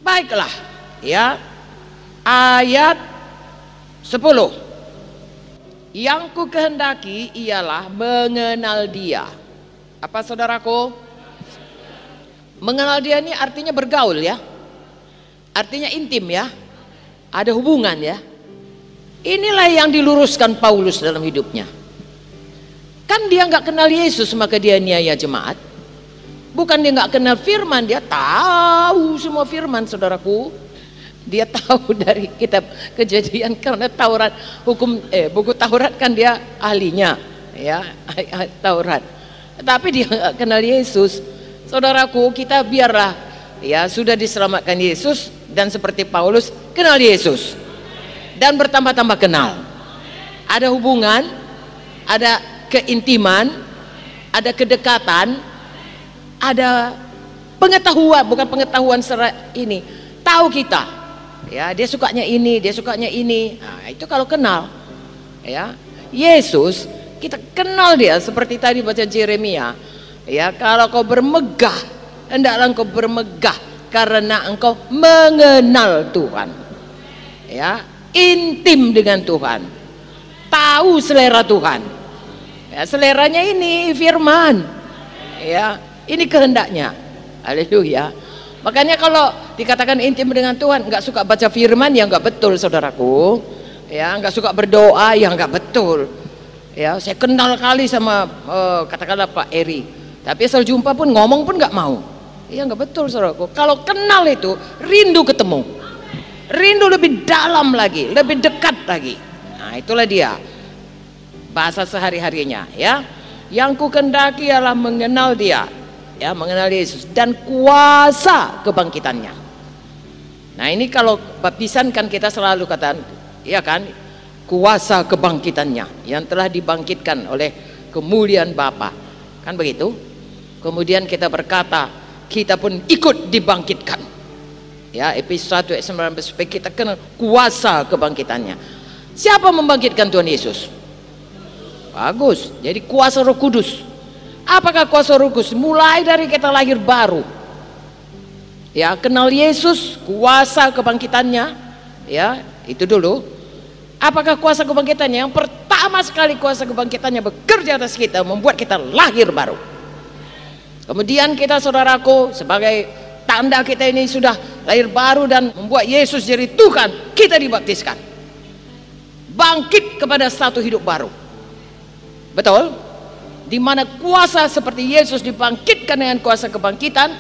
Baiklah, ya. Ayat 10. Yang ku kehendaki ialah mengenal Dia. Apa saudaraku? Mengenal Dia ini artinya bergaul ya. Artinya intim ya. Ada hubungan ya. Inilah yang diluruskan Paulus dalam hidupnya. Kan dia nggak kenal Yesus maka dia niaya jemaat. Bukan dia nggak kenal firman, dia tahu semua firman saudaraku. Dia tahu dari kitab Kejadian karena Taurat buku Taurat kan dia ahlinya ya, Taurat. Tapi dia nggak kenal Yesus. Saudaraku, kita biarlah ya sudah diselamatkan Yesus dan seperti Paulus kenal Yesus dan bertambah-tambah kenal. Ada hubungan, ada keintiman, ada kedekatan. Ada pengetahuan, bukan pengetahuan secara ini, tahu kita ya, dia sukanya ini, dia sukanya ini. Nah, itu kalau kenal ya. Yesus kita kenal dia seperti tadi baca Yeremia ya, kalau kau bermegah hendaklah engkau bermegah karena engkau mengenal Tuhan ya, intim dengan Tuhan, tahu selera Tuhan ya, seleranya ini firman ya. Ini kehendaknya. Haleluya. Makanya kalau dikatakan intim dengan Tuhan, nggak suka baca firman ya nggak betul saudaraku. Ya, nggak suka berdoa ya nggak betul. Ya, saya kenal kali sama katakanlah Pak Eri. Tapi asal jumpa pun ngomong pun nggak mau. Ya nggak betul saudaraku. Kalau kenal itu rindu ketemu. Rindu lebih dalam lagi, lebih dekat lagi. Nah, itulah dia. Bahasa sehari-harinya ya. Yang ku kehendaki ialah mengenal Dia. Ya, mengenal Yesus dan kuasa kebangkitannya. Nah, ini kalau baptisan kan kita selalu katakan ya kan, kuasa kebangkitannya yang telah dibangkitkan oleh kemuliaan Bapa, kan begitu. Kemudian kita berkata kita pun ikut dibangkitkan ya, Efesus 1 ayat 19, supaya kita kenal kuasa kebangkitannya. Siapa membangkitkan Tuhan Yesus? Bagus, jadi kuasa Roh Kudus. Apakah kuasa Roh Kudus? Mulai dari kita lahir baru ya, kenal Yesus, kuasa kebangkitannya ya, itu dulu. Apakah kuasa kebangkitannya? Yang pertama sekali kuasa kebangkitannya bekerja atas kita, membuat kita lahir baru. Kemudian kita saudaraku, sebagai tanda kita ini sudah lahir baru dan membuat Yesus jadi Tuhan, kita dibaptiskan, bangkit kepada satu hidup baru. Betul? Di mana kuasa seperti Yesus dibangkitkan dengan kuasa kebangkitan,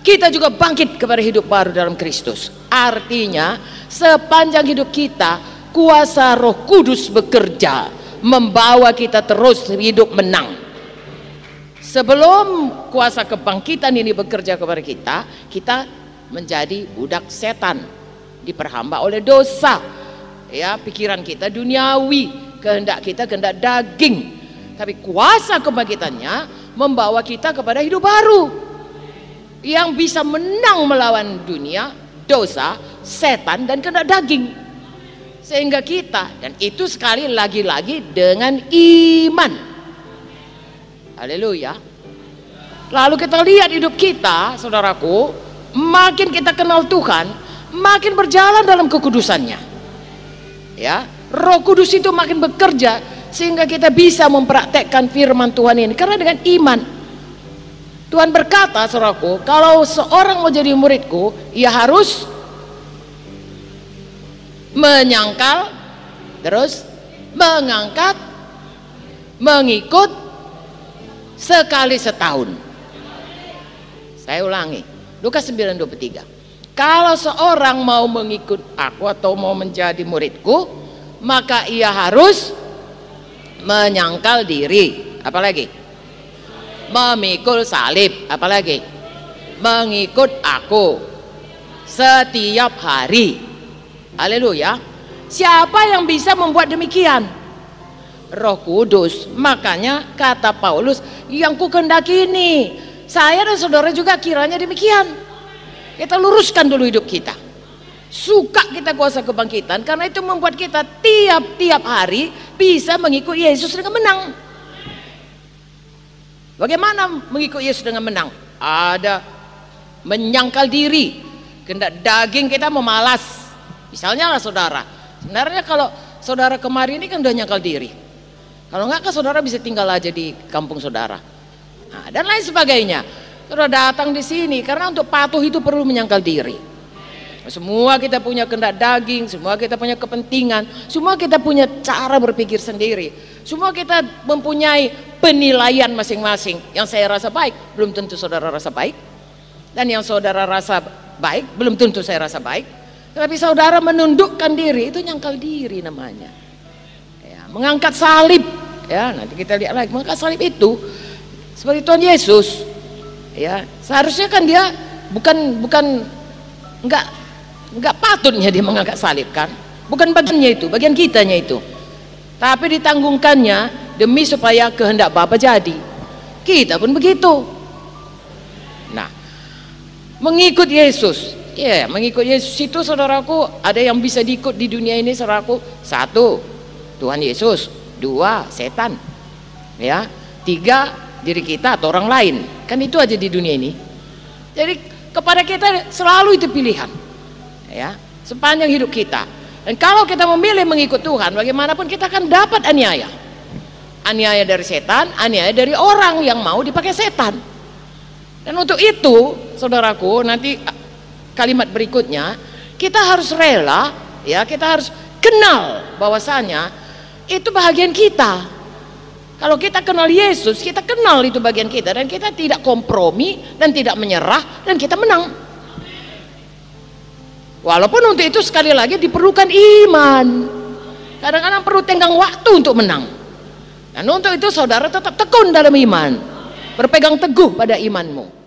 kita juga bangkit kepada hidup baru dalam Kristus. Artinya sepanjang hidup kita kuasa Roh Kudus bekerja membawa kita terus hidup menang. Sebelum kuasa kebangkitan ini bekerja kepada kita, kita menjadi budak setan, diperhamba oleh dosa ya, pikiran kita duniawi, kehendak kita kehendak daging. Tapi kuasa kebangkitannya membawa kita kepada hidup baru yang bisa menang melawan dunia, dosa, setan dan kehendak daging. Sehingga kita, dan itu sekali lagi-lagi dengan iman. Haleluya. Lalu kita lihat hidup kita saudaraku, makin kita kenal Tuhan, makin berjalan dalam kekudusannya ya. Roh Kudus itu makin bekerja sehingga kita bisa mempraktekkan firman Tuhan ini karena dengan iman. Tuhan berkata saudaraku, kalau seorang mau jadi muridku, ia harus menyangkal, terus mengangkat, mengikut sekali setahun. Saya ulangi, Lukas 9:23. Kalau seorang mau mengikut aku atau mau menjadi muridku, maka ia harus menyangkal diri, apalagi memikul salib, apalagi mengikut aku setiap hari. Haleluya. Siapa yang bisa membuat demikian? Roh Kudus. Makanya kata Paulus, yang ku kehendaki ini, saya dan saudara juga kiranya demikian. Kita luruskan dulu hidup kita. Suka kita kuasa kebangkitan karena itu membuat kita tiap-tiap hari bisa mengikut Yesus dengan menang. Bagaimana mengikut Yesus dengan menang? Ada menyangkal diri, kehendak daging kita memalas. Misalnya lah saudara, sebenarnya kalau saudara kemari ini kan udah nyangkal diri. Kalau enggak kan saudara bisa tinggal aja di kampung saudara. Nah, dan lain sebagainya. Saudara datang di sini karena untuk patuh itu perlu menyangkal diri. Semua kita punya kehendak daging, semua kita punya kepentingan, semua kita punya cara berpikir sendiri. Semua kita mempunyai penilaian masing-masing. Yang saya rasa baik, belum tentu saudara rasa baik. Dan yang saudara rasa baik, belum tentu saya rasa baik. Tapi saudara menundukkan diri, itu nyangkal diri namanya. Ya, mengangkat salib, ya nanti kita lihat lagi. Mengangkat salib itu seperti Tuhan Yesus, ya seharusnya kan dia nggak patutnya dia mengangkat salib kan, bukan bagiannya itu, bagian kitanya itu. Tapi ditanggungkannya demi supaya kehendak Bapa jadi. Kita pun begitu. Nah, mengikut Yesus. Ya, mengikut Yesus itu saudaraku ada yang bisa diikut di dunia ini saudaraku. 1, Tuhan Yesus. 2, setan. Ya, 3, diri kita atau orang lain. Kan itu aja di dunia ini. Jadi kepada kita selalu itu pilihan. Ya, sepanjang hidup kita. Dan kalau kita memilih mengikut Tuhan, bagaimanapun kita akan dapat aniaya. Aniaya dari setan, aniaya dari orang yang mau dipakai setan. Dan untuk itu, saudaraku, nanti kalimat berikutnya kita harus rela, ya kita harus kenal bahwasanya itu bagian kita. Kalau kita kenal Yesus, kita kenal itu bagian kita dan kita tidak kompromi dan tidak menyerah dan kita menang. Walaupun untuk itu sekali lagi diperlukan iman. Kadang-kadang perlu tenggang waktu untuk menang. Dan untuk itu saudara tetap tekun dalam iman, berpegang teguh pada imanmu.